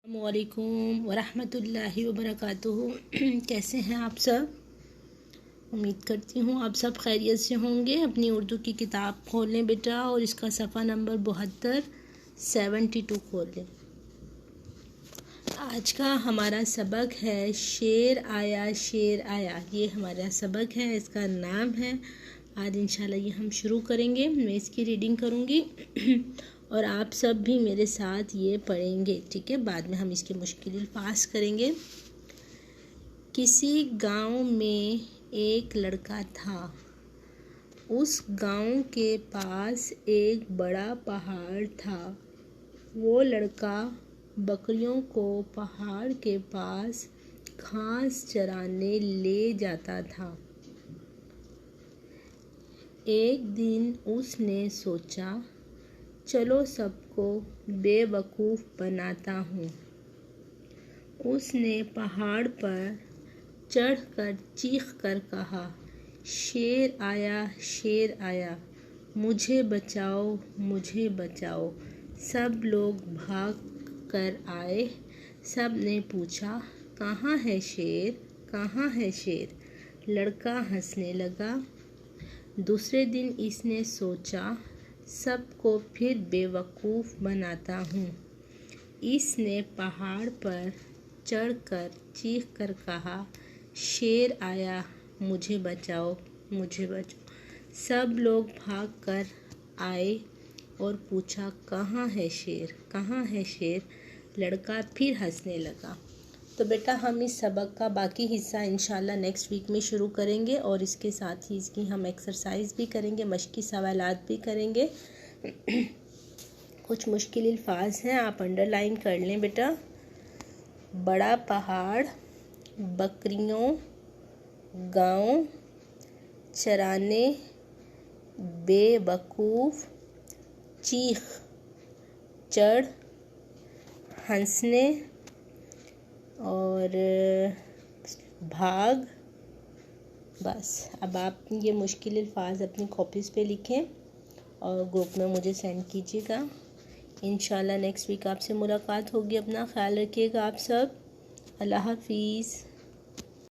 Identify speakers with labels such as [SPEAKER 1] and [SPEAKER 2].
[SPEAKER 1] अस्सलामुअलैकुम वरहमतुल्लाहि वबरकातुहू। कैसे हैं आप सब? उम्मीद करती हूँ आप सब खैरियत से होंगे। अपनी उर्दू की किताब खोल लें बेटा और इसका सफ़ा नंबर 72 खोल लें। आज का हमारा सबक है शेर आया शेर आया। ये हमारा सबक है, इसका नाम है। आज इंशाल्लाह ये हम शुरू करेंगे। मैं इसकी रीडिंग करूँगी और आप सब भी मेरे साथ ये पढ़ेंगे, ठीक है। बाद में हम इसके मुश्किल अल्फाज करेंगे। किसी गांव में एक लड़का था। उस गांव के पास एक बड़ा पहाड़ था। वो लड़का बकरियों को पहाड़ के पास घास चराने ले जाता था। एक दिन उसने सोचा, चलो सबको बेवकूफ़ बनाता हूँ। उसने पहाड़ पर चढ़कर चीख कर कहा, शेर आया, मुझे बचाओ, मुझे बचाओ। सब लोग भाग कर आए। सब ने पूछा, कहाँ है शेर, कहाँ है शेर? लड़का हंसने लगा। दूसरे दिन इसने सोचा, सबको फिर बेवकूफ़ बनाता हूँ। इसने पहाड़ पर चढ़कर चीख कर कहा, शेर आया, मुझे बचाओ, मुझे बचाओ। सब लोग भाग कर आए और पूछा, कहाँ है शेर, कहाँ है शेर? लड़का फिर हंसने लगा। तो बेटा हम इस सबक का बाकी हिस्सा इंशाल्लाह नेक्स्ट वीक में शुरू करेंगे और इसके साथ ही इसकी हम एक्सरसाइज भी करेंगे, मश्की सवालात भी करेंगे। कुछ मुश्किल अल्फाज हैं, आप अंडरलाइन कर लें बेटा। बड़ा पहाड़, बकरियों, गांव, चराने, बेवकूफ़, चीख, चढ़, हंसने और भाग। बस अब आप ये मुश्किल अल्फाज अपनी कॉपीज़ पे लिखें और ग्रुप में मुझे सेंड कीजिएगा। इंशाल्लाह नेक्स्ट वीक आपसे मुलाकात होगी। अपना ख्याल रखिएगा आप सब। अल्लाह हाफिज़।